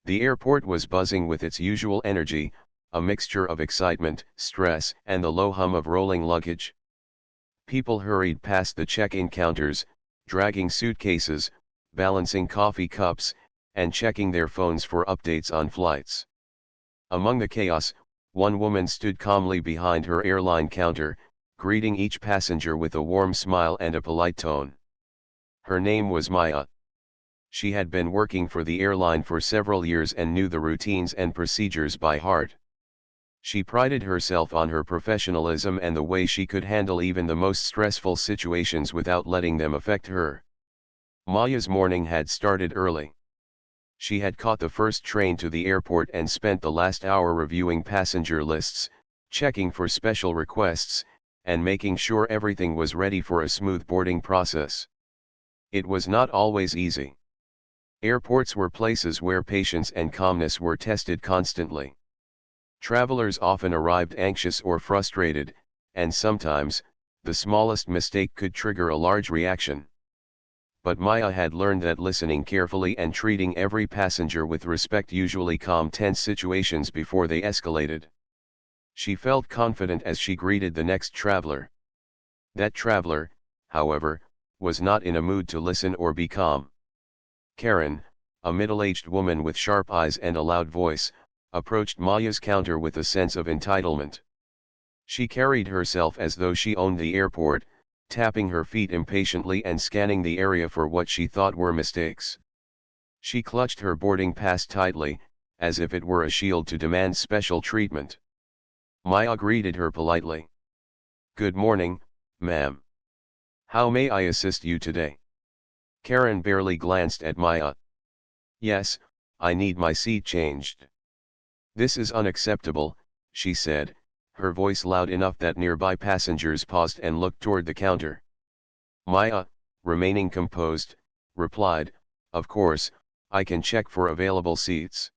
The airport was buzzing with its usual energy, a mixture of excitement, stress, and the low hum of rolling luggage. People hurried past the check-in counters, dragging suitcases, balancing coffee cups, and checking their phones for updates on flights. Among the chaos, one woman stood calmly behind her airline counter, greeting each passenger with a warm smile and a polite tone. Her name was Maya. She had been working for the airline for several years and knew the routines and procedures by heart. She prided herself on her professionalism and the way she could handle even the most stressful situations without letting them affect her. Maya's morning had started early. She had caught the first train to the airport and spent the last hour reviewing passenger lists, checking for special requests, and making sure everything was ready for a smooth boarding process. It was not always easy. Airports were places where patience and calmness were tested constantly. Travelers often arrived anxious or frustrated, and sometimes, the smallest mistake could trigger a large reaction. But Maya had learned that listening carefully and treating every passenger with respect usually calmed tense situations before they escalated. She felt confident as she greeted the next traveler. That traveler, however, was not in a mood to listen or be calm. Karen, a middle-aged woman with sharp eyes and a loud voice, approached Maya's counter with a sense of entitlement. She carried herself as though she owned the airport, tapping her feet impatiently and scanning the area for what she thought were mistakes. She clutched her boarding pass tightly, as if it were a shield to demand special treatment. Maya greeted her politely. "Good morning, ma'am. How may I assist you today?" Karen barely glanced at Maya. "Yes, I need my seat changed." "This is unacceptable," she said, her voice loud enough that nearby passengers paused and looked toward the counter. Maya, remaining composed, replied, "Of course, I can check for available seats.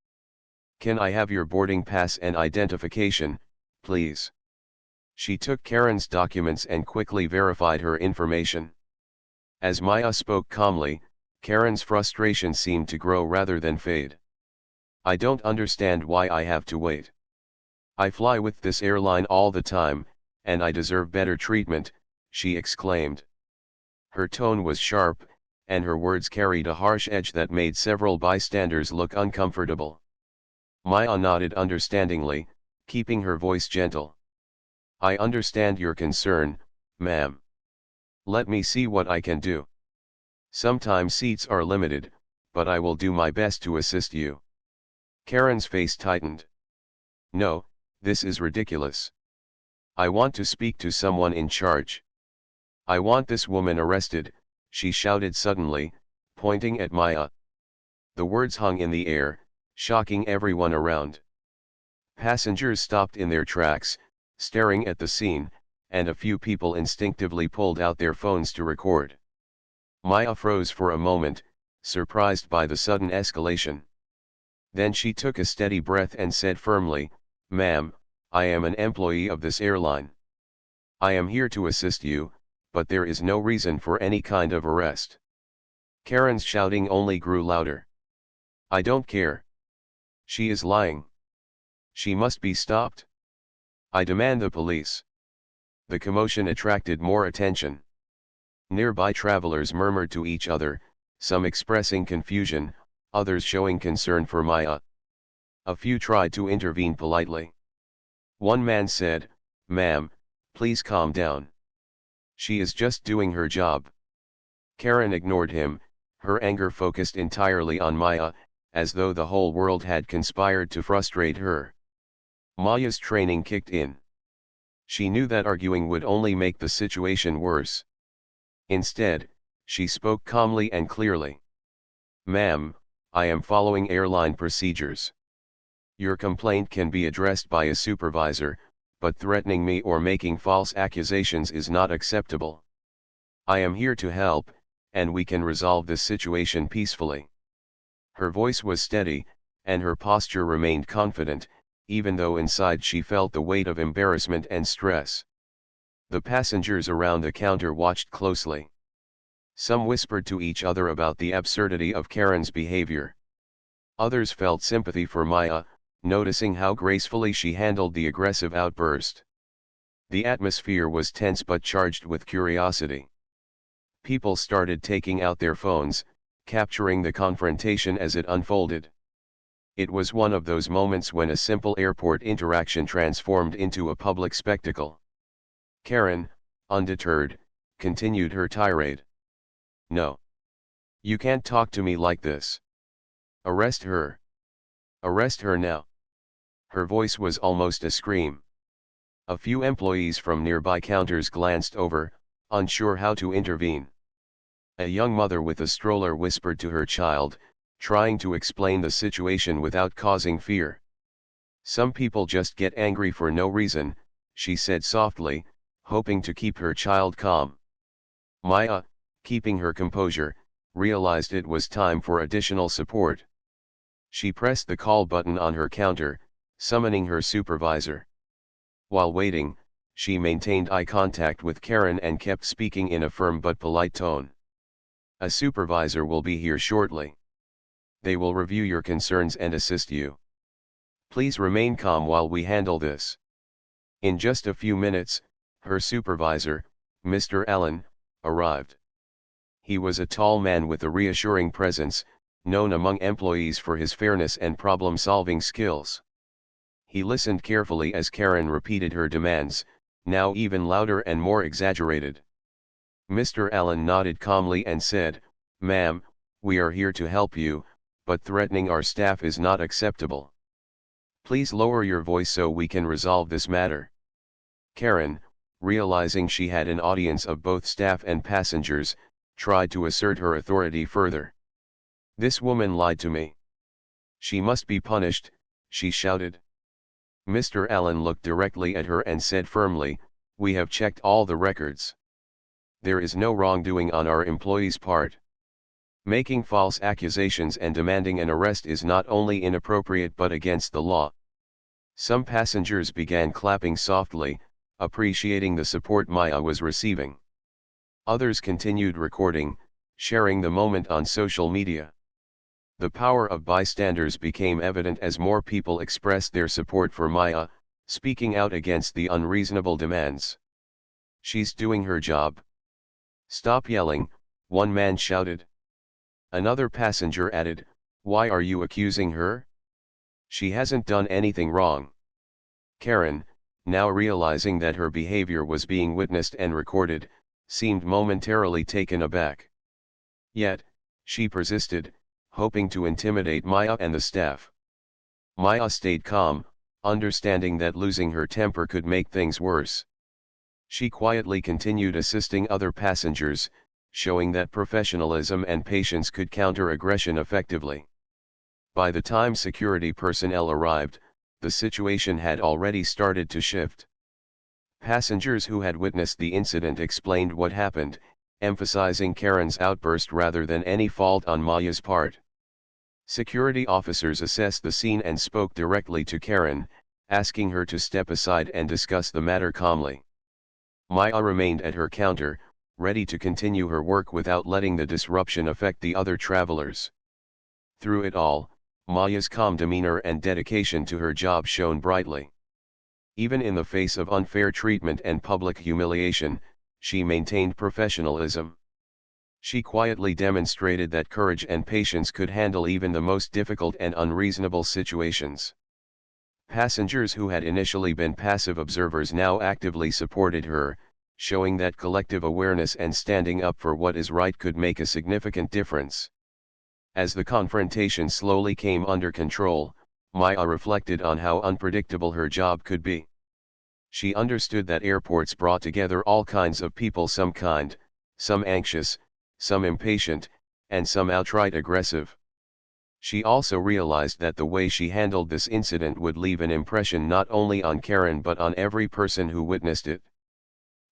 Can I have your boarding pass and identification, please?" She took Karen's documents and quickly verified her information. As Maya spoke calmly, Karen's frustration seemed to grow rather than fade. "I don't understand why I have to wait. I fly with this airline all the time, and I deserve better treatment," she exclaimed. Her tone was sharp, and her words carried a harsh edge that made several bystanders look uncomfortable. Maya nodded understandingly, keeping her voice gentle. "I understand your concern, ma'am. Let me see what I can do. Sometimes seats are limited, but I will do my best to assist you." Karen's face tightened. "No, this is ridiculous. I want to speak to someone in charge. I want this woman arrested," she shouted suddenly, pointing at Maya. The words hung in the air, shocking everyone around. Passengers stopped in their tracks, staring at the scene, and a few people instinctively pulled out their phones to record. Maya froze for a moment, surprised by the sudden escalation. Then she took a steady breath and said firmly, "Ma'am, I am an employee of this airline. I am here to assist you, but there is no reason for any kind of arrest." Karen's shouting only grew louder. "I don't care. She is lying. She must be stopped. I demand the police." The commotion attracted more attention. Nearby travelers murmured to each other, some expressing confusion, others showing concern for Maya. A few tried to intervene politely. One man said, "Ma'am, please calm down. She is just doing her job." Karen ignored him, her anger focused entirely on Maya, as though the whole world had conspired to frustrate her. Maya's training kicked in. She knew that arguing would only make the situation worse. Instead, she spoke calmly and clearly. "Ma'am, I am following airline procedures. Your complaint can be addressed by a supervisor, but threatening me or making false accusations is not acceptable. I am here to help, and we can resolve this situation peacefully." Her voice was steady, and her posture remained confident, even though inside she felt the weight of embarrassment and stress. The passengers around the counter watched closely. Some whispered to each other about the absurdity of Karen's behavior. Others felt sympathy for Maya, noticing how gracefully she handled the aggressive outburst. The atmosphere was tense but charged with curiosity. People started taking out their phones, capturing the confrontation as it unfolded. It was one of those moments when a simple airport interaction transformed into a public spectacle. Karen, undeterred, continued her tirade. "No. You can't talk to me like this. Arrest her. Arrest her now." Her voice was almost a scream. A few employees from nearby counters glanced over, unsure how to intervene. A young mother with a stroller whispered to her child, trying to explain the situation without causing fear. "Some people just get angry for no reason," she said softly, hoping to keep her child calm. Maya, keeping her composure, realized it was time for additional support. She pressed the call button on her counter, summoning her supervisor. While waiting, she maintained eye contact with Karen and kept speaking in a firm but polite tone. "A supervisor will be here shortly. They will review your concerns and assist you. Please remain calm while we handle this." In just a few minutes, her supervisor, Mr. Allen, arrived. He was a tall man with a reassuring presence, known among employees for his fairness and problem-solving skills. He listened carefully as Karen repeated her demands, now even louder and more exaggerated. Mr. Allen nodded calmly and said, "Ma'am, we are here to help you, but threatening our staff is not acceptable. Please lower your voice so we can resolve this matter." Karen, realizing she had an audience of both staff and passengers, tried to assert her authority further. "This woman lied to me. She must be punished," she shouted. Mr. Allen looked directly at her and said firmly, "We have checked all the records. There is no wrongdoing on our employees' part. Making false accusations and demanding an arrest is not only inappropriate but against the law." Some passengers began clapping softly, appreciating the support Maya was receiving. Others continued recording, sharing the moment on social media. The power of bystanders became evident as more people expressed their support for Maya, speaking out against the unreasonable demands. "She's doing her job. Stop yelling," one man shouted. Another passenger added, "Why are you accusing her? She hasn't done anything wrong." Karen, now realizing that her behavior was being witnessed and recorded, seemed momentarily taken aback. Yet, she persisted, hoping to intimidate Maya and the staff. Maya stayed calm, understanding that losing her temper could make things worse. She quietly continued assisting other passengers, showing that professionalism and patience could counter aggression effectively. By the time security personnel arrived, the situation had already started to shift. Passengers who had witnessed the incident explained what happened, emphasizing Karen's outburst rather than any fault on Maya's part. Security officers assessed the scene and spoke directly to Karen, asking her to step aside and discuss the matter calmly. Maya remained at her counter, ready to continue her work without letting the disruption affect the other travelers. Through it all, Maya's calm demeanor and dedication to her job shone brightly. Even in the face of unfair treatment and public humiliation, she maintained professionalism. She quietly demonstrated that courage and patience could handle even the most difficult and unreasonable situations. Passengers who had initially been passive observers now actively supported her, showing that collective awareness and standing up for what is right could make a significant difference. As the confrontation slowly came under control, Maya reflected on how unpredictable her job could be. She understood that airports brought together all kinds of people, some kind, some anxious, some impatient, and some outright aggressive. She also realized that the way she handled this incident would leave an impression not only on Karen but on every person who witnessed it.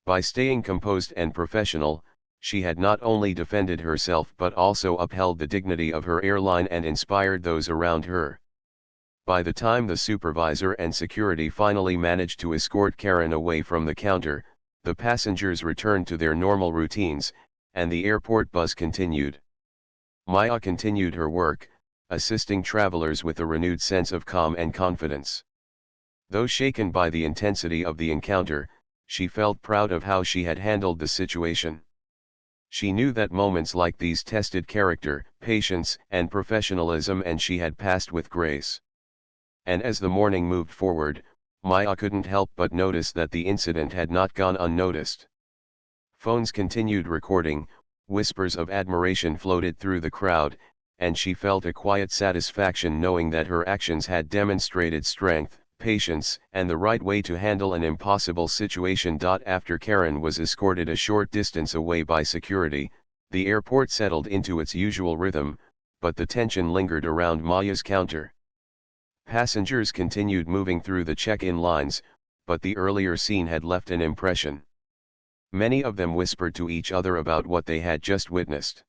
By staying composed and professional, she had not only defended herself but also upheld the dignity of her airline and inspired those around her. By the time the supervisor and security finally managed to escort Karen away from the counter, the passengers returned to their normal routines, and the airport buzz continued. Maya continued her work, assisting travelers with a renewed sense of calm and confidence. Though shaken by the intensity of the encounter, she felt proud of how she had handled the situation. She knew that moments like these tested character, patience, and professionalism, and she had passed with grace. And as the morning moved forward, Maya couldn't help but notice that the incident had not gone unnoticed. Phones continued recording, whispers of admiration floated through the crowd, and she felt a quiet satisfaction knowing that her actions had demonstrated strength, patience, and the right way to handle an impossible situation. After Karen was escorted a short distance away by security, the airport settled into its usual rhythm, but the tension lingered around Maya's counter. Passengers continued moving through the check-in lines, but the earlier scene had left an impression. Many of them whispered to each other about what they had just witnessed.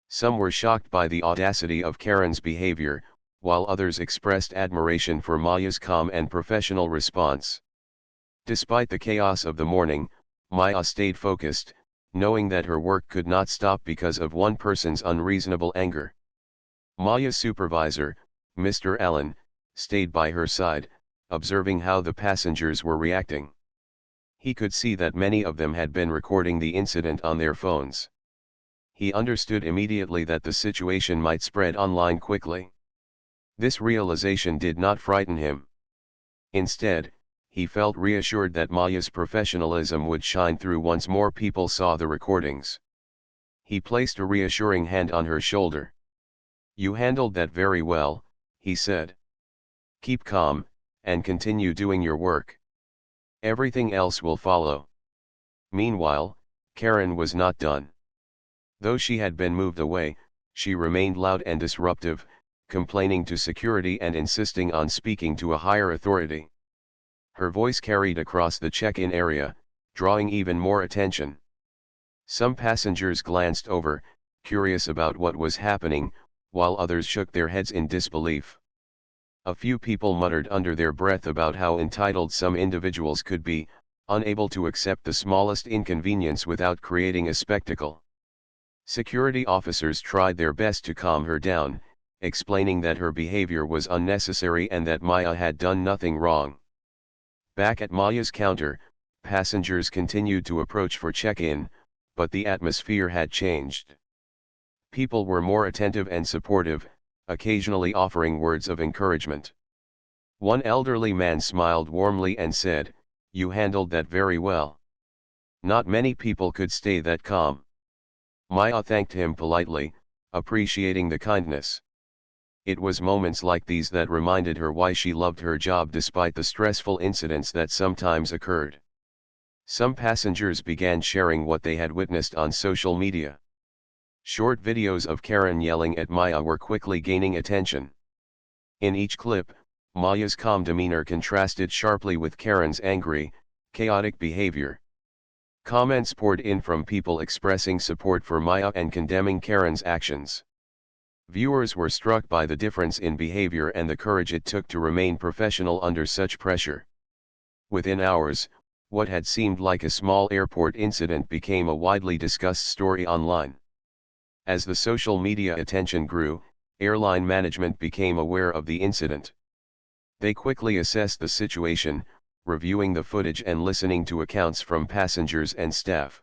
Some were shocked by the audacity of Karen's behavior, while others expressed admiration for Maya's calm and professional response. Despite the chaos of the morning, Maya stayed focused, knowing that her work could not stop because of one person's unreasonable anger. Maya's supervisor, Mr. Allen, stayed by her side, observing how the passengers were reacting. He could see that many of them had been recording the incident on their phones. He understood immediately that the situation might spread online quickly. This realization did not frighten him. Instead, he felt reassured that Maya's professionalism would shine through once more people saw the recordings. He placed a reassuring hand on her shoulder. "You handled that very well," he said. "Keep calm, and continue doing your work. Everything else will follow." Meanwhile, Karen was not done. Though she had been moved away, she remained loud and disruptive, complaining to security and insisting on speaking to a higher authority. Her voice carried across the check-in area, drawing even more attention. Some passengers glanced over, curious about what was happening, while others shook their heads in disbelief. A few people muttered under their breath about how entitled some individuals could be, unable to accept the smallest inconvenience without creating a spectacle. Security officers tried their best to calm her down, explaining that her behavior was unnecessary and that Maya had done nothing wrong. Back at Maya's counter, passengers continued to approach for check-in, but the atmosphere had changed. People were more attentive and supportive, occasionally offering words of encouragement. One elderly man smiled warmly and said, "You handled that very well." Not many people could stay that calm. Maya thanked him politely, appreciating the kindness. It was moments like these that reminded her why she loved her job despite the stressful incidents that sometimes occurred. Some passengers began sharing what they had witnessed on social media. Short videos of Karen yelling at Maya were quickly gaining attention. In each clip, Maya's calm demeanor contrasted sharply with Karen's angry, chaotic behavior. Comments poured in from people expressing support for Maya and condemning Karen's actions. Viewers were struck by the difference in behavior and the courage it took to remain professional under such pressure. Within hours, what had seemed like a small airport incident became a widely discussed story online. As the social media attention grew, airline management became aware of the incident. They quickly assessed the situation, reviewing the footage and listening to accounts from passengers and staff.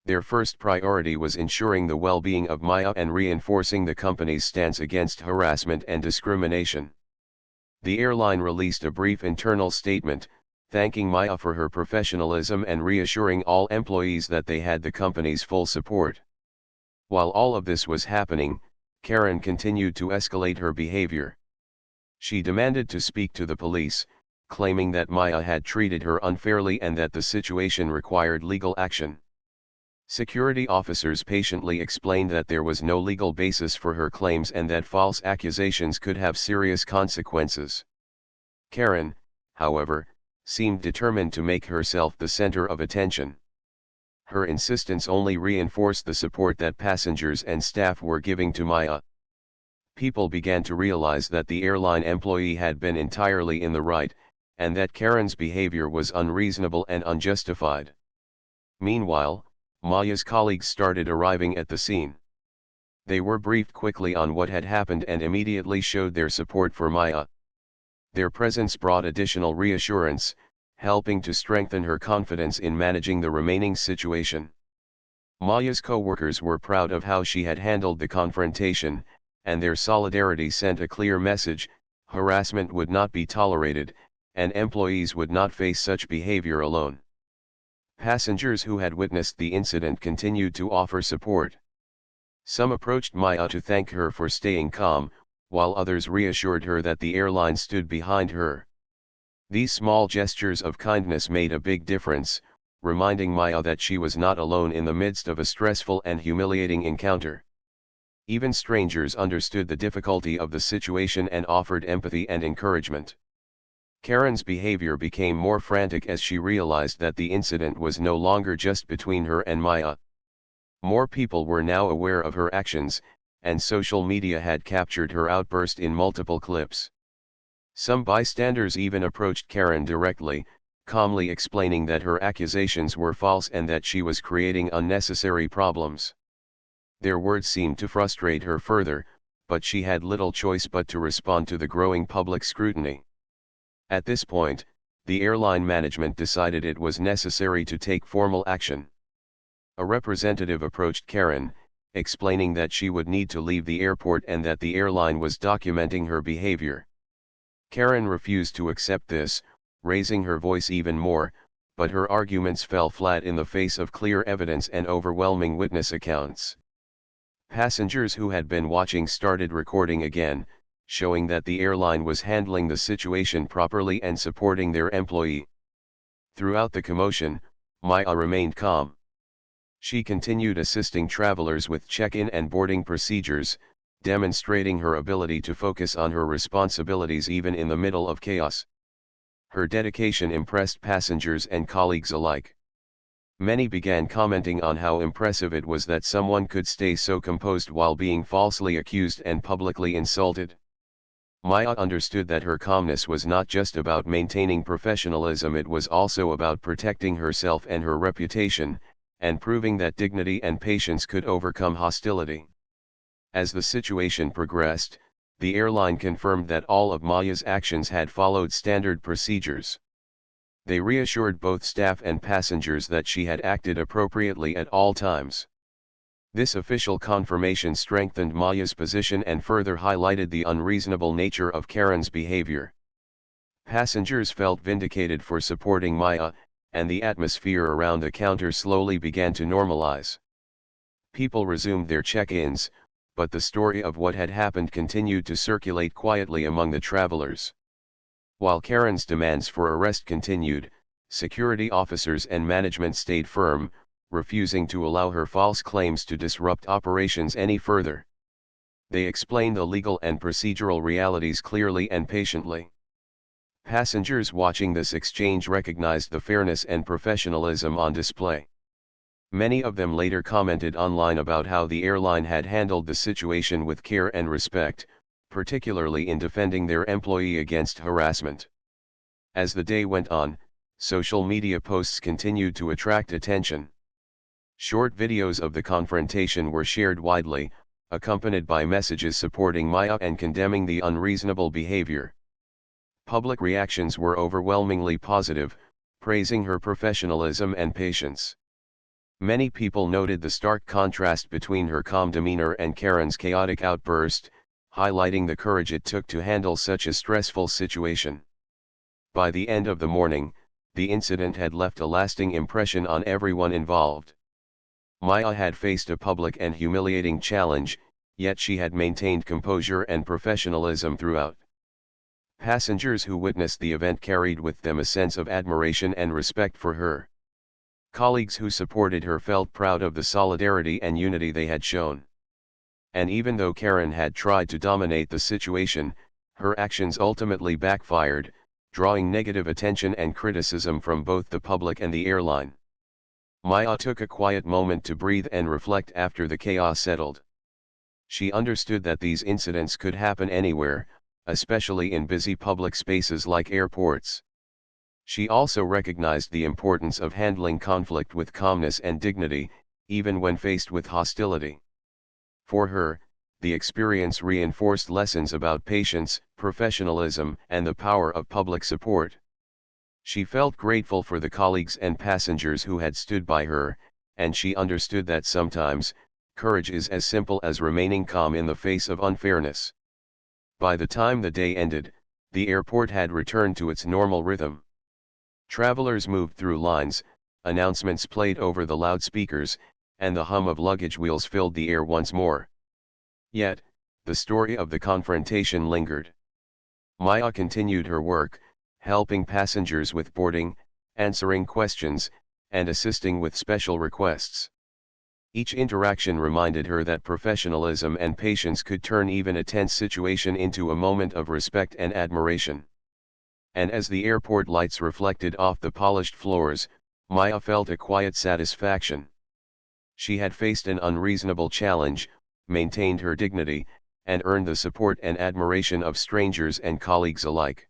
Their first priority was ensuring the well-being of Maya and reinforcing the company's stance against harassment and discrimination. The airline released a brief internal statement, thanking Maya for her professionalism and reassuring all employees that they had the company's full support. While all of this was happening, Karen continued to escalate her behavior. She demanded to speak to the police, claiming that Maya had treated her unfairly and that the situation required legal action. Security officers patiently explained that there was no legal basis for her claims and that false accusations could have serious consequences. Karen, however, seemed determined to make herself the center of attention. Her insistence only reinforced the support that passengers and staff were giving to Maya. People began to realize that the airline employee had been entirely in the right, and that Karen's behavior was unreasonable and unjustified. Meanwhile, Maya's colleagues started arriving at the scene. They were briefed quickly on what had happened and immediately showed their support for Maya. Their presence brought additional reassurance, helping to strengthen her confidence in managing the remaining situation. Maya's co-workers were proud of how she had handled the confrontation, and their solidarity sent a clear message: harassment would not be tolerated, and employees would not face such behavior alone. Passengers who had witnessed the incident continued to offer support. Some approached Maya to thank her for staying calm, while others reassured her that the airline stood behind her. These small gestures of kindness made a big difference, reminding Maya that she was not alone in the midst of a stressful and humiliating encounter. Even strangers understood the difficulty of the situation and offered empathy and encouragement. Karen's behavior became more frantic as she realized that the incident was no longer just between her and Maya. More people were now aware of her actions, and social media had captured her outburst in multiple clips. Some bystanders even approached Karen directly, calmly explaining that her accusations were false and that she was creating unnecessary problems. Their words seemed to frustrate her further, but she had little choice but to respond to the growing public scrutiny. At this point, the airline management decided it was necessary to take formal action. A representative approached Karen, explaining that she would need to leave the airport and that the airline was documenting her behavior. Karen refused to accept this, raising her voice even more, but her arguments fell flat in the face of clear evidence and overwhelming witness accounts. Passengers who had been watching started recording again, showing that the airline was handling the situation properly and supporting their employee. Throughout the commotion, Maya remained calm. She continued assisting travelers with check-in and boarding procedures, demonstrating her ability to focus on her responsibilities even in the middle of chaos. Her dedication impressed passengers and colleagues alike. Many began commenting on how impressive it was that someone could stay so composed while being falsely accused and publicly insulted. Maya understood that her calmness was not just about maintaining professionalism, it was also about protecting herself and her reputation, and proving that dignity and patience could overcome hostility. As the situation progressed, the airline confirmed that all of Maya's actions had followed standard procedures. They reassured both staff and passengers that she had acted appropriately at all times. This official confirmation strengthened Maya's position and further highlighted the unreasonable nature of Karen's behavior. Passengers felt vindicated for supporting Maya, and the atmosphere around the counter slowly began to normalize. People resumed their check-ins, but the story of what had happened continued to circulate quietly among the travelers. While Karen's demands for arrest continued, security officers and management stayed firm, refusing to allow her false claims to disrupt operations any further. They explained the legal and procedural realities clearly and patiently. Passengers watching this exchange recognized the fairness and professionalism on display. Many of them later commented online about how the airline had handled the situation with care and respect, particularly in defending their employee against harassment. As the day went on, social media posts continued to attract attention. Short videos of the confrontation were shared widely, accompanied by messages supporting Maya and condemning the unreasonable behavior. Public reactions were overwhelmingly positive, praising her professionalism and patience. Many people noted the stark contrast between her calm demeanor and Karen's chaotic outburst, highlighting the courage it took to handle such a stressful situation. By the end of the morning, the incident had left a lasting impression on everyone involved. Maya had faced a public and humiliating challenge, yet she had maintained composure and professionalism throughout. Passengers who witnessed the event carried with them a sense of admiration and respect for her. Colleagues who supported her felt proud of the solidarity and unity they had shown. And even though Karen had tried to dominate the situation, her actions ultimately backfired, drawing negative attention and criticism from both the public and the airline. Maya took a quiet moment to breathe and reflect after the chaos settled. She understood that these incidents could happen anywhere, especially in busy public spaces like airports. She also recognized the importance of handling conflict with calmness and dignity, even when faced with hostility. For her, the experience reinforced lessons about patience, professionalism, and the power of public support. She felt grateful for the colleagues and passengers who had stood by her, and she understood that sometimes, courage is as simple as remaining calm in the face of unfairness. By the time the day ended, the airport had returned to its normal rhythm. Travelers moved through lines, announcements played over the loudspeakers, and the hum of luggage wheels filled the air once more. Yet, the story of the confrontation lingered. Maya continued her work, helping passengers with boarding, answering questions, and assisting with special requests. Each interaction reminded her that professionalism and patience could turn even a tense situation into a moment of respect and admiration. And as the airport lights reflected off the polished floors, Maya felt a quiet satisfaction. She had faced an unreasonable challenge, maintained her dignity, and earned the support and admiration of strangers and colleagues alike.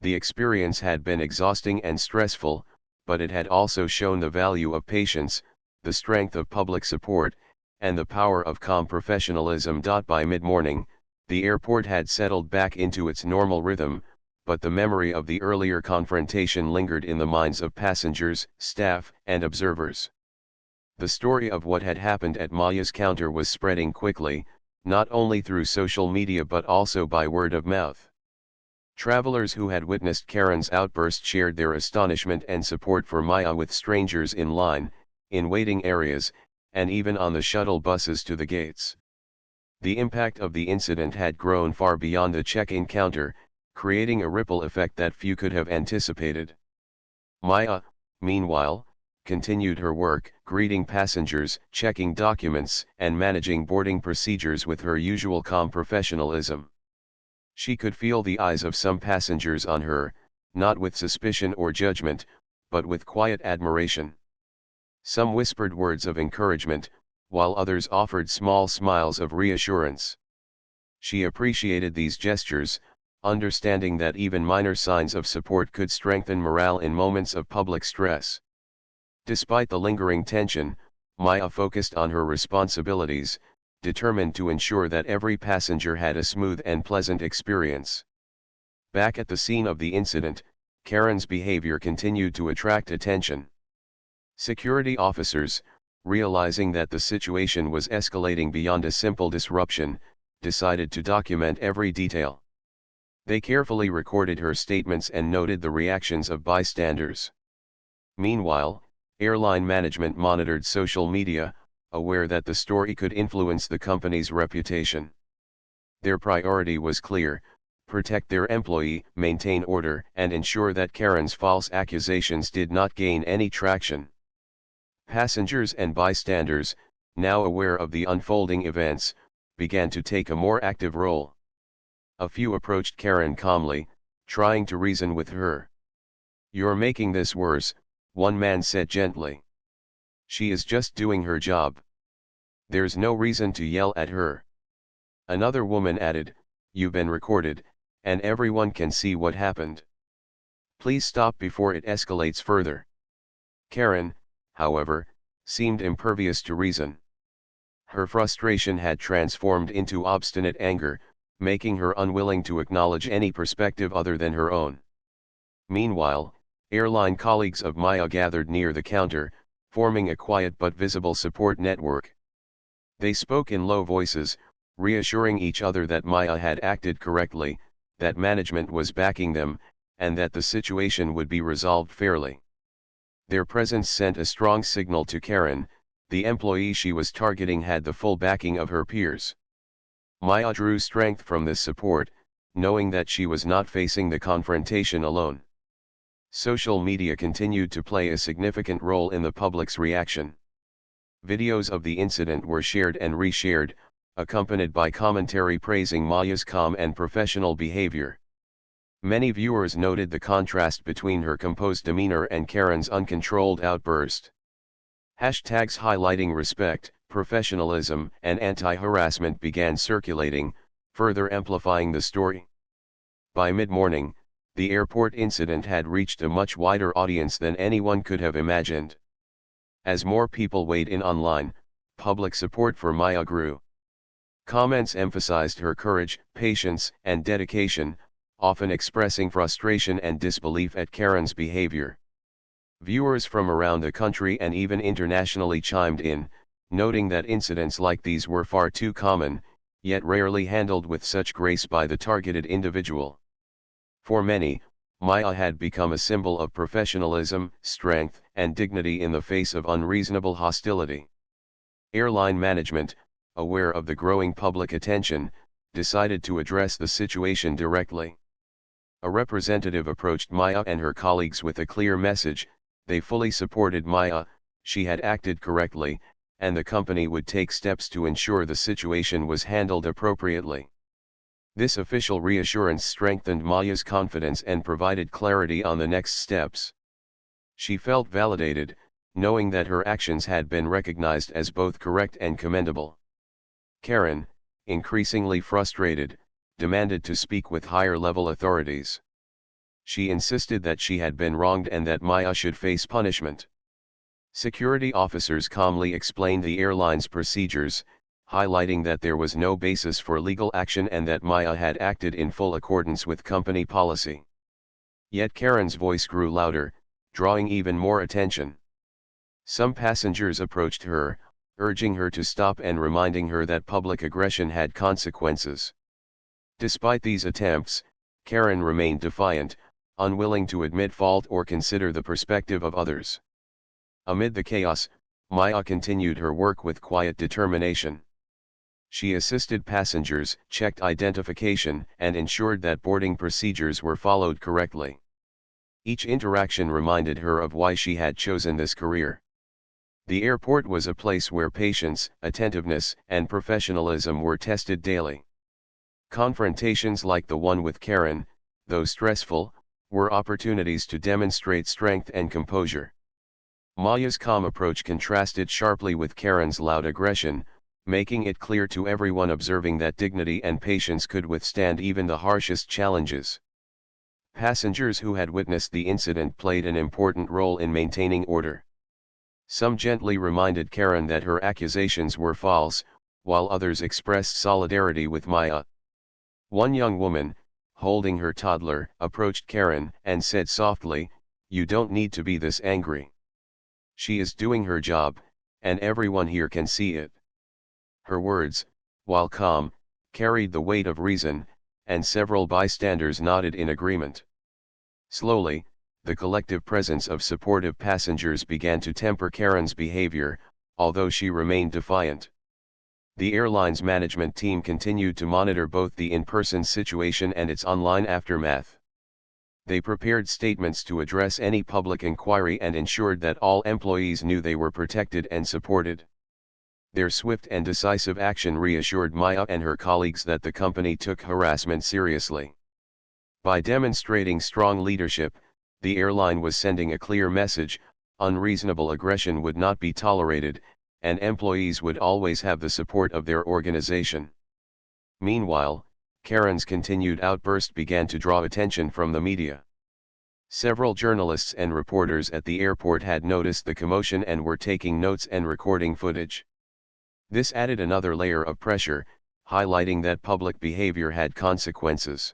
The experience had been exhausting and stressful, but it had also shown the value of patience, the strength of public support, and the power of calm professionalism. By mid-morning, the airport had settled back into its normal rhythm, but the memory of the earlier confrontation lingered in the minds of passengers, staff, and observers. The story of what had happened at Maya's counter was spreading quickly, not only through social media but also by word of mouth. Travelers who had witnessed Karen's outburst shared their astonishment and support for Maya with strangers in line, in waiting areas, and even on the shuttle buses to the gates. The impact of the incident had grown far beyond the check-in counter, creating a ripple effect that few could have anticipated. Maya, meanwhile, continued her work, greeting passengers, checking documents, and managing boarding procedures with her usual calm professionalism. She could feel the eyes of some passengers on her, not with suspicion or judgment, but with quiet admiration. Some whispered words of encouragement, while others offered small smiles of reassurance. She appreciated these gestures, understanding that even minor signs of support could strengthen morale in moments of public stress. Despite the lingering tension, Maya focused on her responsibilities, determined to ensure that every passenger had a smooth and pleasant experience. Back at the scene of the incident, Karen's behavior continued to attract attention. Security officers, realizing that the situation was escalating beyond a simple disruption, decided to document every detail. They carefully recorded her statements and noted the reactions of bystanders. Meanwhile, airline management monitored social media, aware that the story could influence the company's reputation. Their priority was clear: protect their employee, maintain order, and ensure that Karen's false accusations did not gain any traction. Passengers and bystanders, now aware of the unfolding events, began to take a more active role. A few approached Karen calmly, trying to reason with her. "You're making this worse," one man said gently. "She is just doing her job. There's no reason to yell at her." Another woman added, "You've been recorded, and everyone can see what happened. Please stop before it escalates further." Karen, however, seemed impervious to reason. Her frustration had transformed into obstinate anger, making her unwilling to acknowledge any perspective other than her own. Meanwhile, airline colleagues of Maya gathered near the counter, forming a quiet but visible support network. They spoke in low voices, reassuring each other that Maya had acted correctly, that management was backing them, and that the situation would be resolved fairly. Their presence sent a strong signal to Karen: the employee she was targeting had the full backing of her peers. Maya drew strength from this support, knowing that she was not facing the confrontation alone. Social media continued to play a significant role in the public's reaction. Videos of the incident were shared and reshared, accompanied by commentary praising Maya's calm and professional behavior. Many viewers noted the contrast between her composed demeanor and Karen's uncontrolled outburst. Hashtags highlighting respect, professionalism, and anti-harassment began circulating, further amplifying the story. By mid-morning, the airport incident had reached a much wider audience than anyone could have imagined. As more people weighed in online, public support for Maya grew. Comments emphasized her courage, patience, and dedication, often expressing frustration and disbelief at Karen's behavior. Viewers from around the country and even internationally chimed in, noting that incidents like these were far too common, yet rarely handled with such grace by the targeted individual. For many, Maya had become a symbol of professionalism, strength, and dignity in the face of unreasonable hostility. Airline management, aware of the growing public attention, decided to address the situation directly. A representative approached Maya and her colleagues with a clear message: they fully supported Maya, she had acted correctly, and the company would take steps to ensure the situation was handled appropriately. This official reassurance strengthened Maya's confidence and provided clarity on the next steps. She felt validated, knowing that her actions had been recognized as both correct and commendable. Karen, increasingly frustrated, demanded to speak with higher-level authorities. She insisted that she had been wronged and that Maya should face punishment. Security officers calmly explained the airline's procedures, highlighting that there was no basis for legal action and that Maya had acted in full accordance with company policy. Yet Karen's voice grew louder, drawing even more attention. Some passengers approached her, urging her to stop and reminding her that public aggression had consequences. Despite these attempts, Karen remained defiant, unwilling to admit fault or consider the perspective of others. Amid the chaos, Maya continued her work with quiet determination. She assisted passengers, checked identification, and ensured that boarding procedures were followed correctly. Each interaction reminded her of why she had chosen this career. The airport was a place where patience, attentiveness, and professionalism were tested daily. Confrontations like the one with Karen, though stressful, were opportunities to demonstrate strength and composure. Maya's calm approach contrasted sharply with Karen's loud aggression, making it clear to everyone observing that dignity and patience could withstand even the harshest challenges. Passengers who had witnessed the incident played an important role in maintaining order. Some gently reminded Karen that her accusations were false, while others expressed solidarity with Maya. One young woman, holding her toddler, approached Karen and said softly, "You don't need to be this angry. She is doing her job, and everyone here can see it." Her words, while calm, carried the weight of reason, and several bystanders nodded in agreement. Slowly, the collective presence of supportive passengers began to temper Karen's behavior, although she remained defiant. The airline's management team continued to monitor both the in-person situation and its online aftermath. They prepared statements to address any public inquiry and ensured that all employees knew they were protected and supported. Their swift and decisive action reassured Maya and her colleagues that the company took harassment seriously. By demonstrating strong leadership, the airline was sending a clear message: unreasonable aggression would not be tolerated, and employees would always have the support of their organization. Meanwhile, Karen's continued outburst began to draw attention from the media. Several journalists and reporters at the airport had noticed the commotion and were taking notes and recording footage. This added another layer of pressure, highlighting that public behavior had consequences.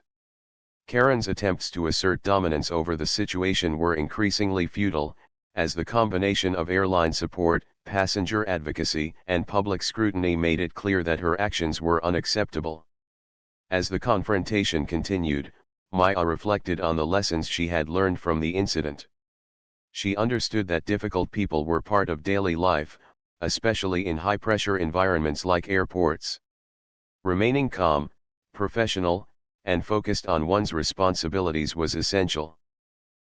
Karen's attempts to assert dominance over the situation were increasingly futile, as the combination of airline support, passenger advocacy, and public scrutiny made it clear that her actions were unacceptable. As the confrontation continued, Maya reflected on the lessons she had learned from the incident. She understood that difficult people were part of daily life, especially in high-pressure environments like airports. Remaining calm, professional, and focused on one's responsibilities was essential.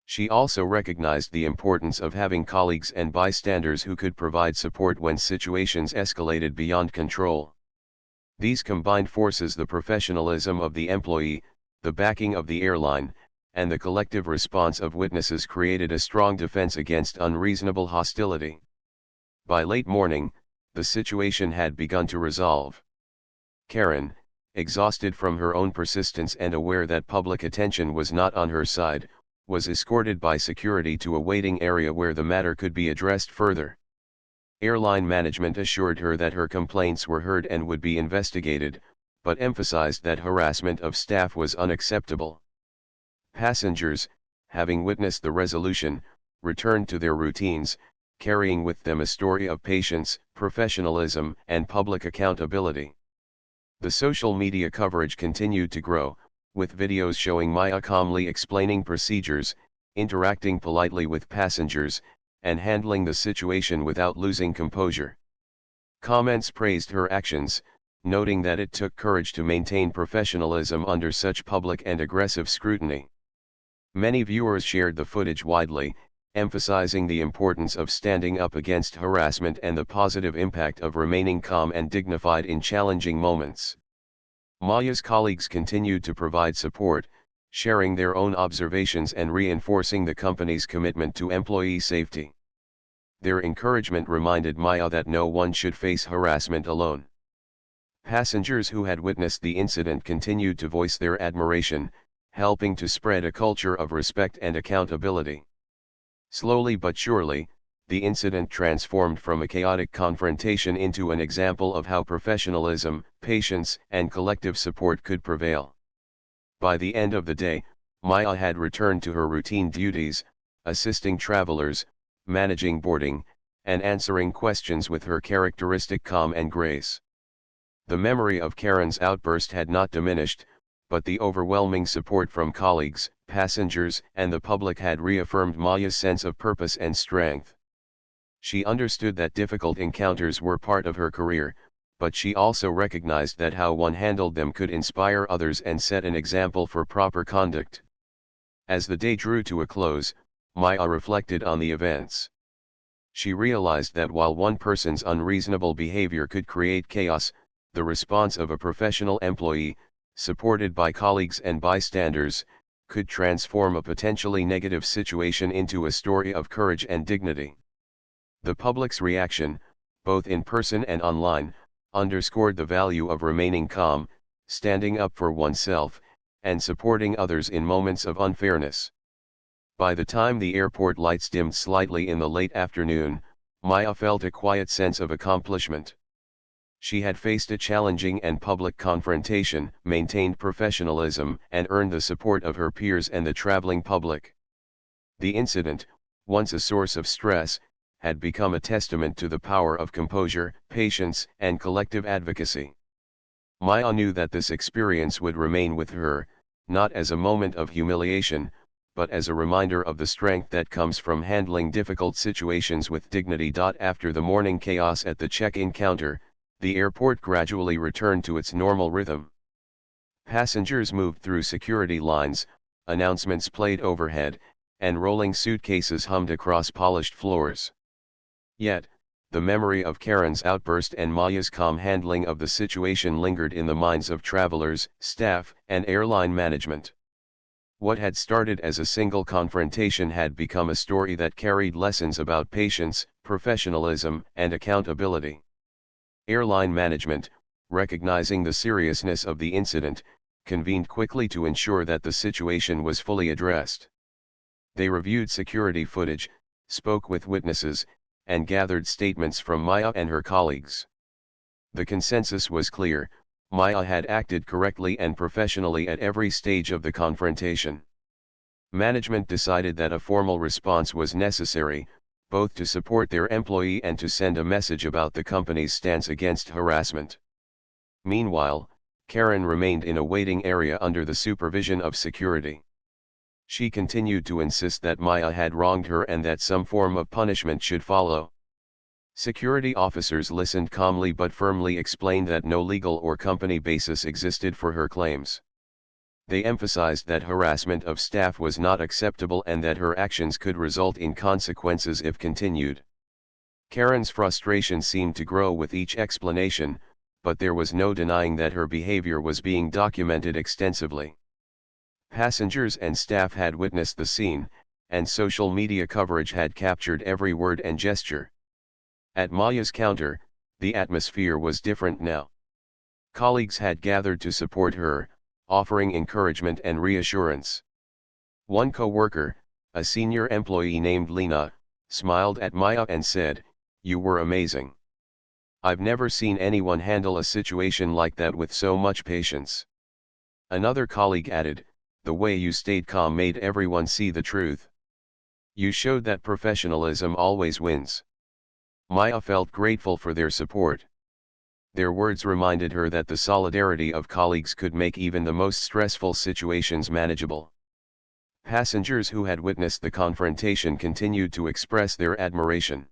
She also recognized the importance of having colleagues and bystanders who could provide support when situations escalated beyond control. These combined forces: the professionalism of the employee, the backing of the airline, and the collective response of witnesses created a strong defense against unreasonable hostility. By late morning, the situation had begun to resolve. Karen, exhausted from her own persistence and aware that public attention was not on her side, was escorted by security to a waiting area where the matter could be addressed further. Airline management assured her that her complaints were heard and would be investigated, but emphasized that harassment of staff was unacceptable. Passengers, having witnessed the resolution, returned to their routines, carrying with them a story of patience, professionalism, and public accountability. The social media coverage continued to grow, with videos showing Maya calmly explaining procedures, interacting politely with passengers, and handling the situation without losing composure. Comments praised her actions, noting that it took courage to maintain professionalism under such public and aggressive scrutiny. Many viewers shared the footage widely, emphasizing the importance of standing up against harassment and the positive impact of remaining calm and dignified in challenging moments. Maya's colleagues continued to provide support, sharing their own observations and reinforcing the company's commitment to employee safety. Their encouragement reminded Maya that no one should face harassment alone. Passengers who had witnessed the incident continued to voice their admiration, helping to spread a culture of respect and accountability. Slowly but surely, the incident transformed from a chaotic confrontation into an example of how professionalism, patience, and collective support could prevail. By the end of the day, Maya had returned to her routine duties, assisting travelers, managing boarding, and answering questions with her characteristic calm and grace. The memory of Karen's outburst had not diminished, but the overwhelming support from colleagues, passengers, and the public had reaffirmed Maya's sense of purpose and strength. She understood that difficult encounters were part of her career, but she also recognized that how one handled them could inspire others and set an example for proper conduct. As the day drew to a close, Maya reflected on the events. She realized that while one person's unreasonable behavior could create chaos, the response of a professional employee, supported by colleagues and bystanders, could transform a potentially negative situation into a story of courage and dignity. The public's reaction, both in person and online, underscored the value of remaining calm, standing up for oneself, and supporting others in moments of unfairness. By the time the airport lights dimmed slightly in the late afternoon, Maya felt a quiet sense of accomplishment. She had faced a challenging and public confrontation, maintained professionalism, and earned the support of her peers and the traveling public. The incident, once a source of stress, had become a testament to the power of composure, patience, and collective advocacy. Maya knew that this experience would remain with her, not as a moment of humiliation, but as a reminder of the strength that comes from handling difficult situations with dignity. After the morning chaos at the check-in counter, the airport gradually returned to its normal rhythm. Passengers moved through security lines, announcements played overhead, and rolling suitcases hummed across polished floors. Yet, the memory of Karen's outburst and Maya's calm handling of the situation lingered in the minds of travelers, staff, and airline management. What had started as a single confrontation had become a story that carried lessons about patience, professionalism, and accountability. Airline management, recognizing the seriousness of the incident, convened quickly to ensure that the situation was fully addressed. They reviewed security footage, spoke with witnesses, and gathered statements from Maya and her colleagues. The consensus was clear: Maya had acted correctly and professionally at every stage of the confrontation. Management decided that a formal response was necessary, both to support their employee and to send a message about the company's stance against harassment. Meanwhile, Karen remained in a waiting area under the supervision of security. She continued to insist that Maya had wronged her and that some form of punishment should follow. Security officers listened calmly but firmly explained that no legal or company basis existed for her claims. They emphasized that harassment of staff was not acceptable and that her actions could result in consequences if continued. Karen's frustration seemed to grow with each explanation, but there was no denying that her behavior was being documented extensively. Passengers and staff had witnessed the scene, and social media coverage had captured every word and gesture. At Maya's counter, the atmosphere was different now. Colleagues had gathered to support her, offering encouragement and reassurance. One co-worker, a senior employee named Lena, smiled at Maya and said, You were amazing. I've never seen anyone handle a situation like that with so much patience. Another colleague added, the way you stayed calm made everyone see the truth. You showed that professionalism always wins. Maya felt grateful for their support. Their words reminded her that the solidarity of colleagues could make even the most stressful situations manageable. Passengers who had witnessed the confrontation continued to express their admiration.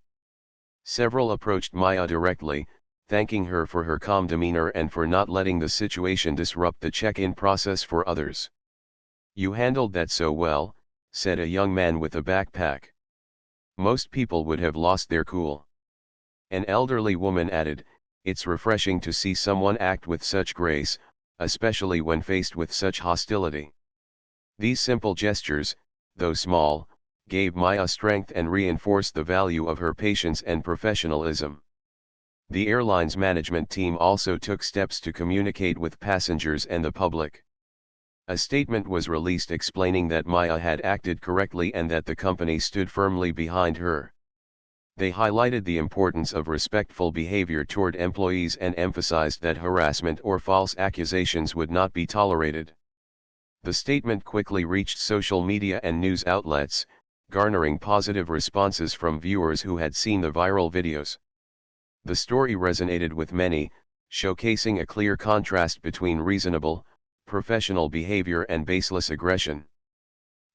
Several approached Maya directly, thanking her for her calm demeanor and for not letting the situation disrupt the check-in process for others. You handled that so well, said a young man with a backpack. Most people would have lost their cool. An elderly woman added, it's refreshing to see someone act with such grace, especially when faced with such hostility. These simple gestures, though small, gave Maya strength and reinforced the value of her patience and professionalism. The airline's management team also took steps to communicate with passengers and the public. A statement was released explaining that Maya had acted correctly and that the company stood firmly behind her. They highlighted the importance of respectful behavior toward employees and emphasized that harassment or false accusations would not be tolerated. The statement quickly reached social media and news outlets, garnering positive responses from viewers who had seen the viral videos. The story resonated with many, showcasing a clear contrast between reasonable, professional behavior and baseless aggression.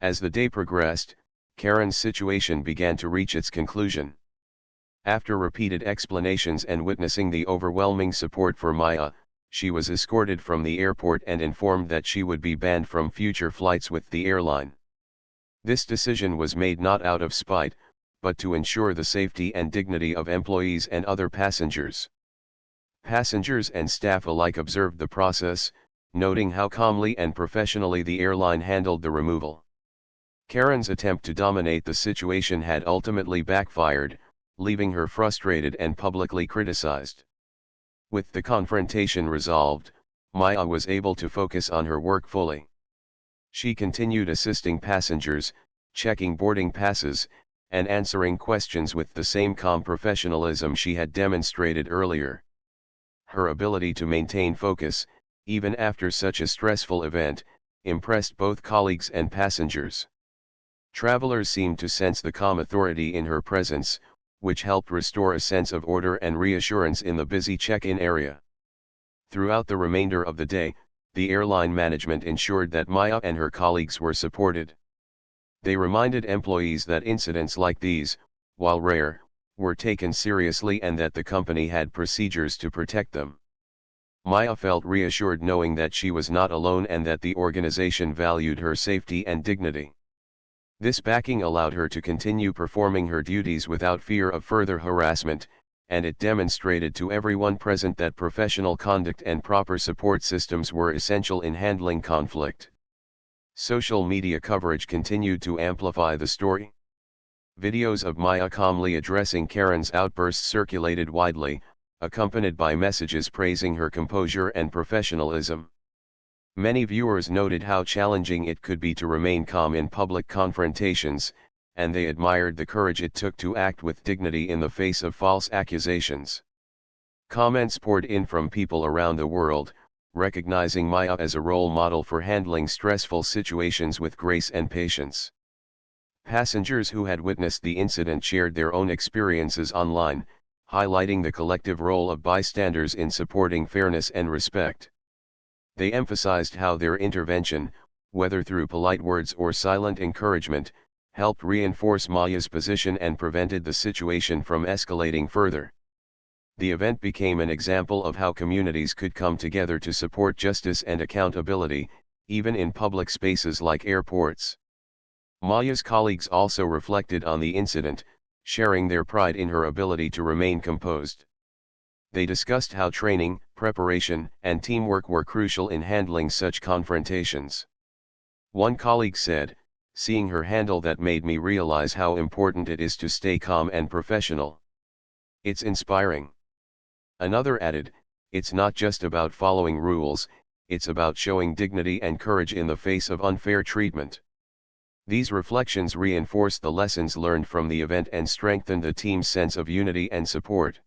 As the day progressed, Karen's situation began to reach its conclusion. After repeated explanations and witnessing the overwhelming support for Maya, she was escorted from the airport and informed that she would be banned from future flights with the airline. This decision was made not out of spite, but to ensure the safety and dignity of employees and other passengers. Passengers and staff alike observed the process, noting how calmly and professionally the airline handled the removal. Karen's attempt to dominate the situation had ultimately backfired, leaving her frustrated and publicly criticized. With the confrontation resolved, Maya was able to focus on her work fully. She continued assisting passengers, checking boarding passes, and answering questions with the same calm professionalism she had demonstrated earlier. Her ability to maintain focus, even after such a stressful event, impressed both colleagues and passengers. Travelers seemed to sense the calm authority in her presence, which helped restore a sense of order and reassurance in the busy check-in area. Throughout the remainder of the day, the airline management ensured that Maya and her colleagues were supported. They reminded employees that incidents like these, while rare, were taken seriously and that the company had procedures to protect them. Maya felt reassured knowing that she was not alone and that the organization valued her safety and dignity. This backing allowed her to continue performing her duties without fear of further harassment, and it demonstrated to everyone present that professional conduct and proper support systems were essential in handling conflict. Social media coverage continued to amplify the story. Videos of Maya calmly addressing Karen's outbursts circulated widely, accompanied by messages praising her composure and professionalism. Many viewers noted how challenging it could be to remain calm in public confrontations, and they admired the courage it took to act with dignity in the face of false accusations. Comments poured in from people around the world, recognizing Maya as a role model for handling stressful situations with grace and patience. Passengers who had witnessed the incident shared their own experiences online, highlighting the collective role of bystanders in supporting fairness and respect. They emphasized how their intervention, whether through polite words or silent encouragement, helped reinforce Maya's position and prevented the situation from escalating further. The event became an example of how communities could come together to support justice and accountability, even in public spaces like airports. Maya's colleagues also reflected on the incident, sharing their pride in her ability to remain composed. They discussed how training, preparation, and teamwork were crucial in handling such confrontations. One colleague said, "Seeing her handle that made me realize how important it is to stay calm and professional. It's inspiring." Another added, "It's not just about following rules, it's about showing dignity and courage in the face of unfair treatment." These reflections reinforced the lessons learned from the event and strengthened the team's sense of unity and support.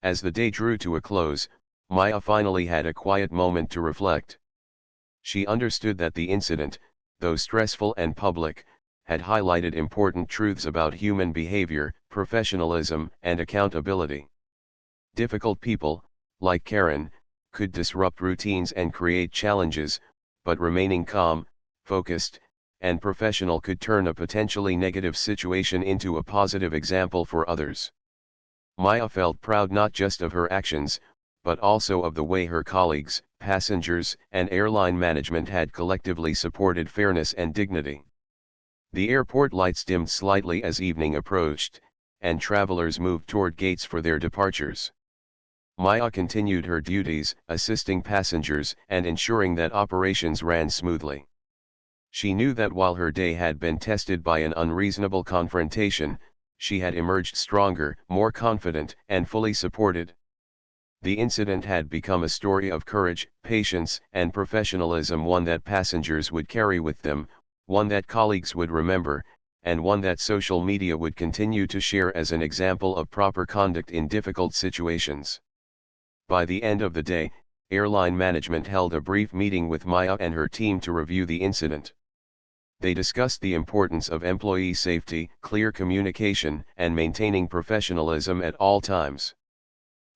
As the day drew to a close, Maya finally had a quiet moment to reflect. She understood that the incident, though stressful and public, had highlighted important truths about human behavior, professionalism, and accountability. Difficult people, like Karen, could disrupt routines and create challenges, but remaining calm, focused, and professional could turn a potentially negative situation into a positive example for others. Maya felt proud not just of her actions, but also of the way her colleagues, passengers, and airline management had collectively supported fairness and dignity. The airport lights dimmed slightly as evening approached, and travelers moved toward gates for their departures. Maya continued her duties, assisting passengers and ensuring that operations ran smoothly. She knew that while her day had been tested by an unreasonable confrontation, she had emerged stronger, more confident, and fully supported. The incident had become a story of courage, patience, and professionalism, one that passengers would carry with them, one that colleagues would remember, and one that social media would continue to share as an example of proper conduct in difficult situations. By the end of the day, airline management held a brief meeting with Maya and her team to review the incident. They discussed the importance of employee safety, clear communication, and maintaining professionalism at all times.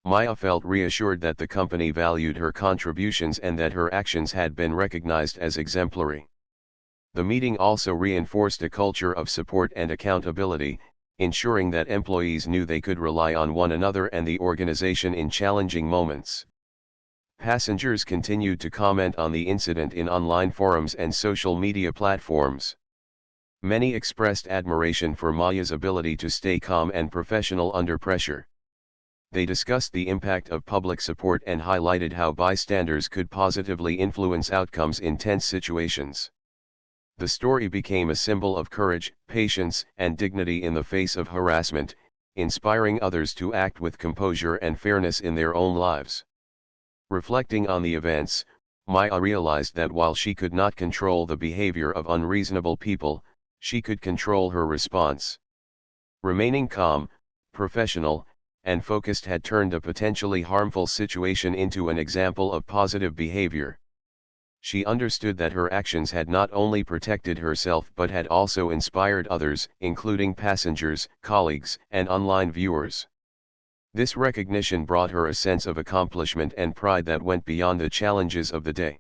Maya felt reassured that the company valued her contributions and that her actions had been recognized as exemplary. The meeting also reinforced a culture of support and accountability, ensuring that employees knew they could rely on one another and the organization in challenging moments. Passengers continued to comment on the incident in online forums and social media platforms. Many expressed admiration for Maya's ability to stay calm and professional under pressure. They discussed the impact of public support and highlighted how bystanders could positively influence outcomes in tense situations. The story became a symbol of courage, patience, and dignity in the face of harassment, inspiring others to act with composure and fairness in their own lives. Reflecting on the events, Maya realized that while she could not control the behavior of unreasonable people, she could control her response. Remaining calm, professional, and focused had turned a potentially harmful situation into an example of positive behavior. She understood that her actions had not only protected herself but had also inspired others, including passengers, colleagues, and online viewers. This recognition brought her a sense of accomplishment and pride that went beyond the challenges of the day.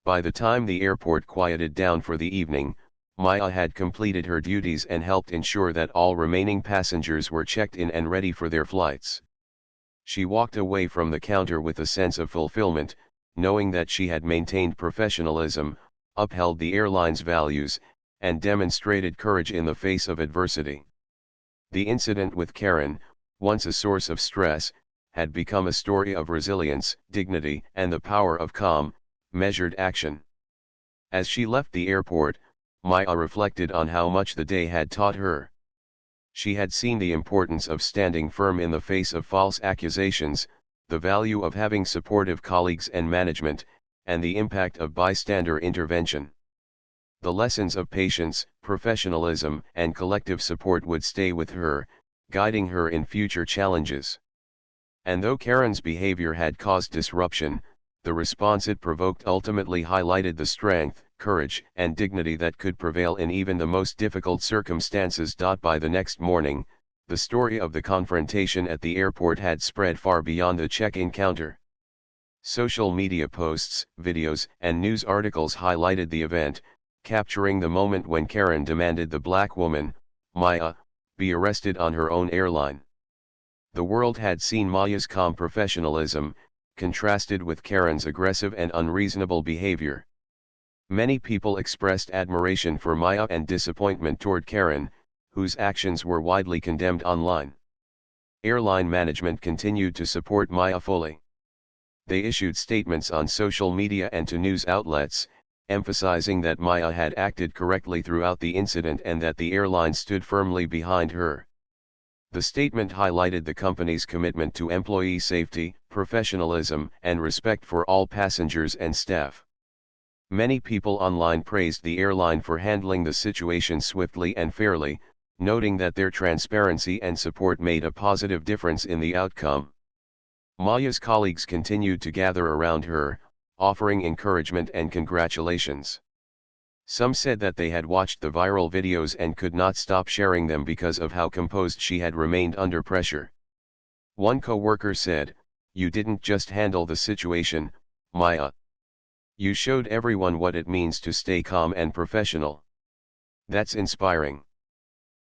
By the time the airport quieted down for the evening, Maya had completed her duties and helped ensure that all remaining passengers were checked in and ready for their flights. She walked away from the counter with a sense of fulfillment, knowing that she had maintained professionalism, upheld the airline's values, and demonstrated courage in the face of adversity. The incident with Karen, once a source of stress, had become a story of resilience, dignity, and the power of calm, measured action. As she left the airport, Maya reflected on how much the day had taught her. She had seen the importance of standing firm in the face of false accusations, the value of having supportive colleagues and management, and the impact of bystander intervention. The lessons of patience, professionalism, and collective support would stay with her, guiding her in future challenges. And though Karen's behavior had caused disruption, the response it provoked ultimately highlighted the strength, courage, and dignity that could prevail in even the most difficult circumstances. By the next morning, the story of the confrontation at the airport had spread far beyond the check-in counter. Social media posts, videos, and news articles highlighted the event, capturing the moment when Karen demanded the black woman, Maya, be arrested on her own airline. The world had seen Maya's calm professionalism, contrasted with Karen's aggressive and unreasonable behavior. Many people expressed admiration for Maya and disappointment toward Karen, whose actions were widely condemned online. Airline management continued to support Maya fully. They issued statements on social media and to news outlets, emphasizing that Maya had acted correctly throughout the incident and that the airline stood firmly behind her. The statement highlighted the company's commitment to employee safety, professionalism, and respect for all passengers and staff. Many people online praised the airline for handling the situation swiftly and fairly, noting that their transparency and support made a positive difference in the outcome. Maya's colleagues continued to gather around her, offering encouragement and congratulations. Some said that they had watched the viral videos and could not stop sharing them because of how composed she had remained under pressure. One co-worker said, "You didn't just handle the situation, Maya. You showed everyone what it means to stay calm and professional. That's inspiring."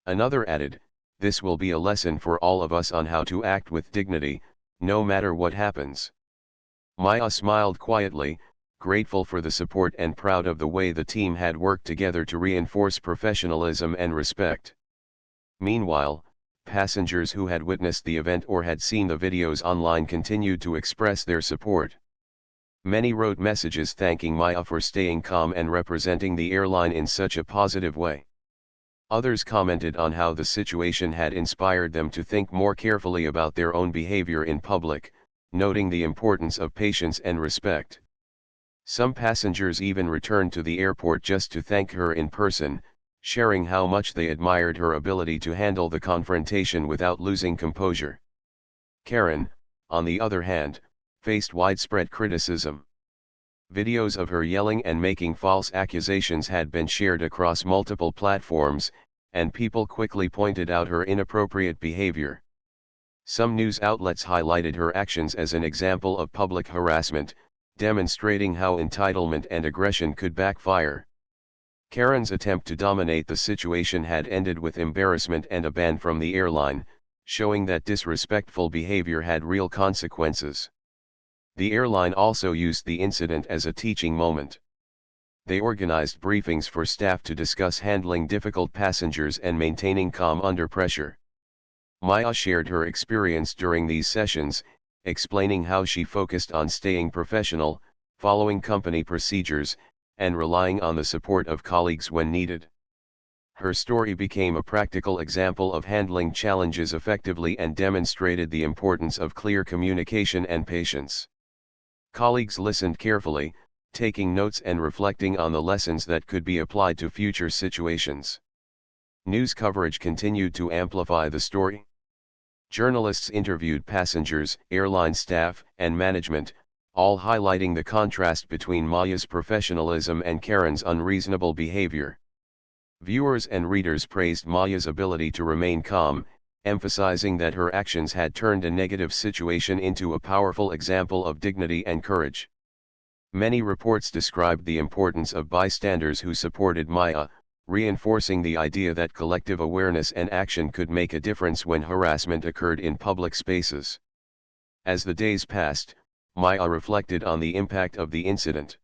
Another added, "This will be a lesson for all of us on how to act with dignity, no matter what happens." Maya smiled quietly, grateful for the support and proud of the way the team had worked together to reinforce professionalism and respect. Meanwhile, passengers who had witnessed the event or had seen the videos online continued to express their support. Many wrote messages thanking Maya for staying calm and representing the airline in such a positive way. Others commented on how the situation had inspired them to think more carefully about their own behavior in public, noting the importance of patience and respect. Some passengers even returned to the airport just to thank her in person, sharing how much they admired her ability to handle the confrontation without losing composure. Karen, on the other hand, faced widespread criticism. Videos of her yelling and making false accusations had been shared across multiple platforms, and people quickly pointed out her inappropriate behavior. Some news outlets highlighted her actions as an example of public harassment, demonstrating how entitlement and aggression could backfire. Karen's attempt to dominate the situation had ended with embarrassment and a ban from the airline, showing that disrespectful behavior had real consequences. The airline also used the incident as a teaching moment. They organized briefings for staff to discuss handling difficult passengers and maintaining calm under pressure. Maya shared her experience during these sessions, explaining how she focused on staying professional, following company procedures, and relying on the support of colleagues when needed. Her story became a practical example of handling challenges effectively and demonstrated the importance of clear communication and patience. Colleagues listened carefully, taking notes and reflecting on the lessons that could be applied to future situations. News coverage continued to amplify the story. Journalists interviewed passengers, airline staff, and management, all highlighting the contrast between Maya's professionalism and Karen's unreasonable behavior. Viewers and readers praised Maya's ability to remain calm, emphasizing that her actions had turned a negative situation into a powerful example of dignity and courage. Many reports described the importance of bystanders who supported Maya, reinforcing the idea that collective awareness and action could make a difference when harassment occurred in public spaces. As the days passed, Maya reflected on the impact of the incident.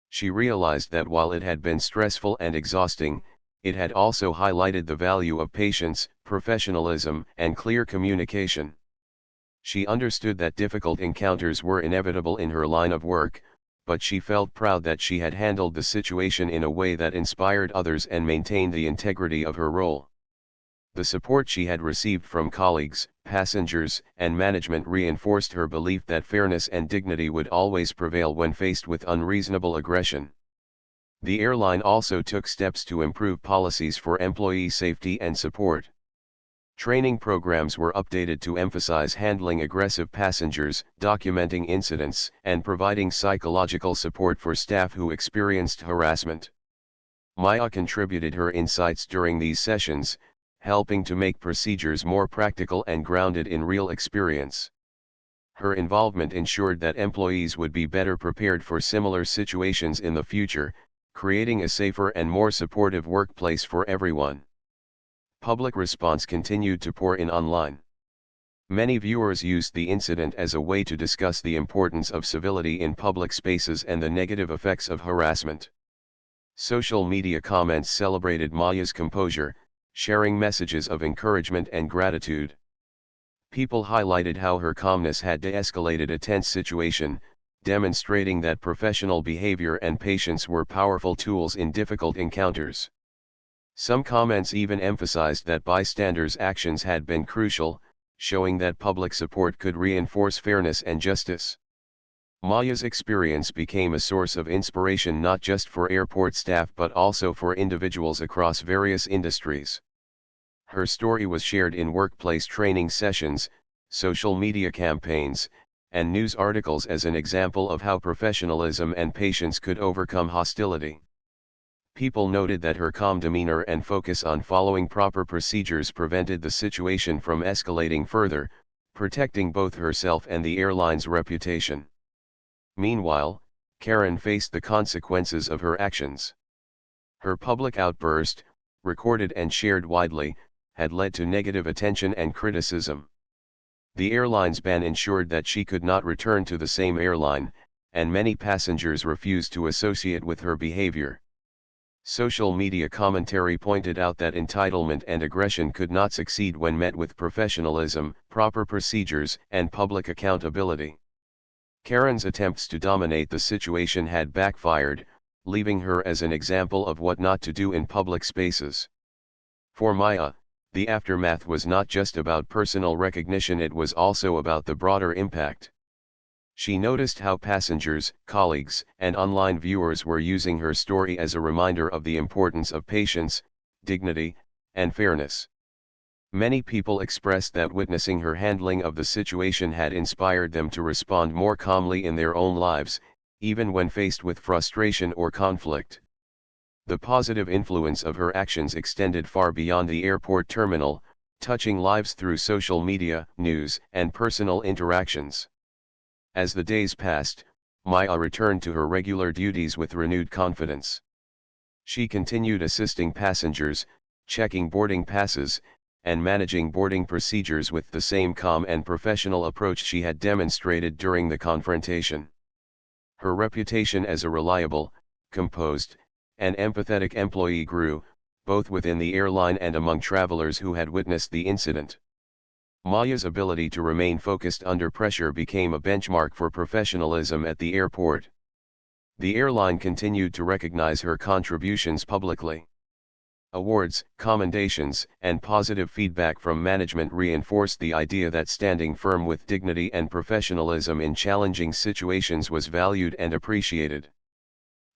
She realized that while it had been stressful and exhausting, it had also highlighted the value of patience, professionalism, and clear communication. She understood that difficult encounters were inevitable in her line of work, but she felt proud that she had handled the situation in a way that inspired others and maintained the integrity of her role. The support she had received from colleagues, passengers, and management reinforced her belief that fairness and dignity would always prevail when faced with unreasonable aggression. The airline also took steps to improve policies for employee safety and support. Training programs were updated to emphasize handling aggressive passengers, documenting incidents, and providing psychological support for staff who experienced harassment. Maya contributed her insights during these sessions, helping to make procedures more practical and grounded in real experience. Her involvement ensured that employees would be better prepared for similar situations in the future, creating a safer and more supportive workplace for everyone. Public response continued to pour in online. Many viewers used the incident as a way to discuss the importance of civility in public spaces and the negative effects of harassment. Social media comments celebrated Maya's composure, sharing messages of encouragement and gratitude. People highlighted how her calmness had de-escalated a tense situation, demonstrating that professional behavior and patience were powerful tools in difficult encounters. Some comments even emphasized that bystanders' actions had been crucial, showing that public support could reinforce fairness and justice. Maya's experience became a source of inspiration not just for airport staff but also for individuals across various industries. Her story was shared in workplace training sessions, social media campaigns, and news articles as an example of how professionalism and patience could overcome hostility. People noted that her calm demeanor and focus on following proper procedures prevented the situation from escalating further, protecting both herself and the airline's reputation. Meanwhile, Karen faced the consequences of her actions. Her public outburst, recorded and shared widely, had led to negative attention and criticism. The airline's ban ensured that she could not return to the same airline, and many passengers refused to associate with her behavior. Social media commentary pointed out that entitlement and aggression could not succeed when met with professionalism, proper procedures, and public accountability. Karen's attempts to dominate the situation had backfired, leaving her as an example of what not to do in public spaces. For Maya, the aftermath was not just about personal recognition, it was also about the broader impact. She noticed how passengers, colleagues, and online viewers were using her story as a reminder of the importance of patience, dignity, and fairness. Many people expressed that witnessing her handling of the situation had inspired them to respond more calmly in their own lives, even when faced with frustration or conflict. The positive influence of her actions extended far beyond the airport terminal, touching lives through social media, news, and personal interactions. As the days passed, Maya returned to her regular duties with renewed confidence. She continued assisting passengers, checking boarding passes, and managing boarding procedures with the same calm and professional approach she had demonstrated during the confrontation. Her reputation as a reliable, composed, and empathetic employee grew, both within the airline and among travelers who had witnessed the incident. Maya's ability to remain focused under pressure became a benchmark for professionalism at the airport. The airline continued to recognize her contributions publicly. Awards, commendations, and positive feedback from management reinforced the idea that standing firm with dignity and professionalism in challenging situations was valued and appreciated.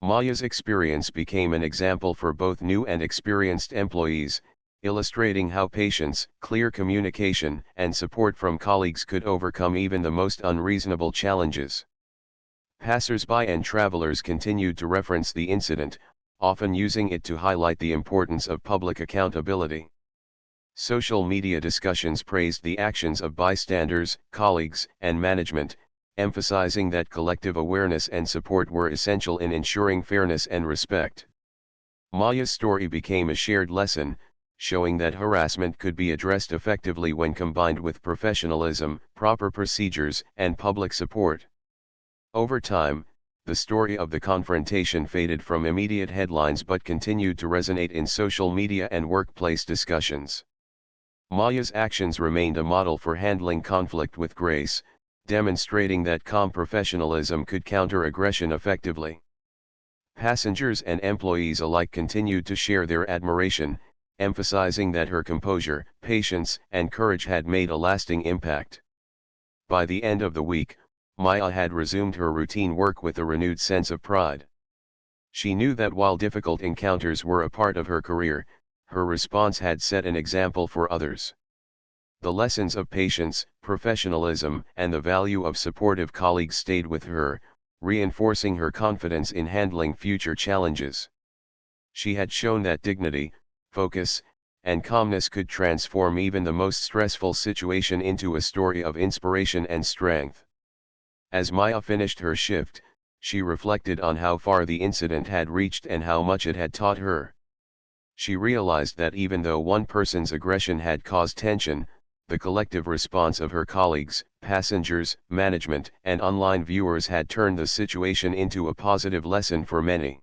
Maya's experience became an example for both new and experienced employees, illustrating how patience, clear communication, and support from colleagues could overcome even the most unreasonable challenges. Passers-by and travelers continued to reference the incident, often using it to highlight the importance of public accountability. Social media discussions praised the actions of bystanders, colleagues, and management, emphasizing that collective awareness and support were essential in ensuring fairness and respect. Maya's story became a shared lesson, showing that harassment could be addressed effectively when combined with professionalism, proper procedures, and public support. Over time, the story of the confrontation faded from immediate headlines but continued to resonate in social media and workplace discussions. Maya's actions remained a model for handling conflict with grace, demonstrating that calm professionalism could counter aggression effectively. Passengers and employees alike continued to share their admiration, emphasizing that her composure, patience, and courage had made a lasting impact. By the end of the week, Maya had resumed her routine work with a renewed sense of pride. She knew that while difficult encounters were a part of her career, her response had set an example for others. The lessons of patience, professionalism, and the value of supportive colleagues stayed with her, reinforcing her confidence in handling future challenges. She had shown that dignity, focus, and calmness could transform even the most stressful situation into a story of inspiration and strength. As Maya finished her shift, she reflected on how far the incident had reached and how much it had taught her. She realized that even though one person's aggression had caused tension, the collective response of her colleagues, passengers, management, and online viewers had turned the situation into a positive lesson for many.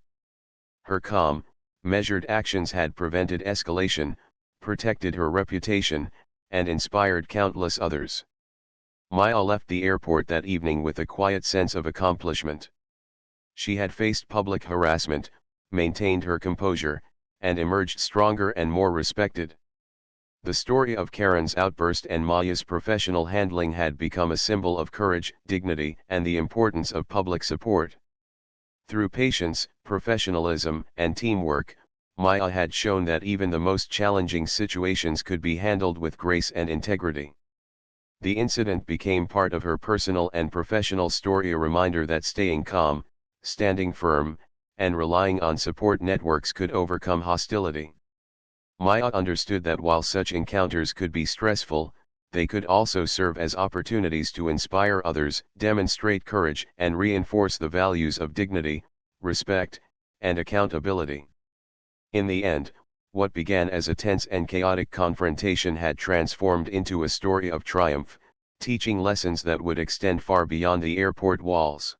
Her calm, measured actions had prevented escalation, protected her reputation, and inspired countless others. Maya left the airport that evening with a quiet sense of accomplishment. She had faced public harassment, maintained her composure, and emerged stronger and more respected. The story of Karen's outburst and Maya's professional handling had become a symbol of courage, dignity, and the importance of public support. Through patience, professionalism, and teamwork, Maya had shown that even the most challenging situations could be handled with grace and integrity. The incident became part of her personal and professional story, a reminder that staying calm, standing firm, and relying on support networks could overcome hostility. Maya understood that while such encounters could be stressful, they could also serve as opportunities to inspire others, demonstrate courage, and reinforce the values of dignity, respect, and accountability. In the end, what began as a tense and chaotic confrontation had transformed into a story of triumph, teaching lessons that would extend far beyond the airport walls.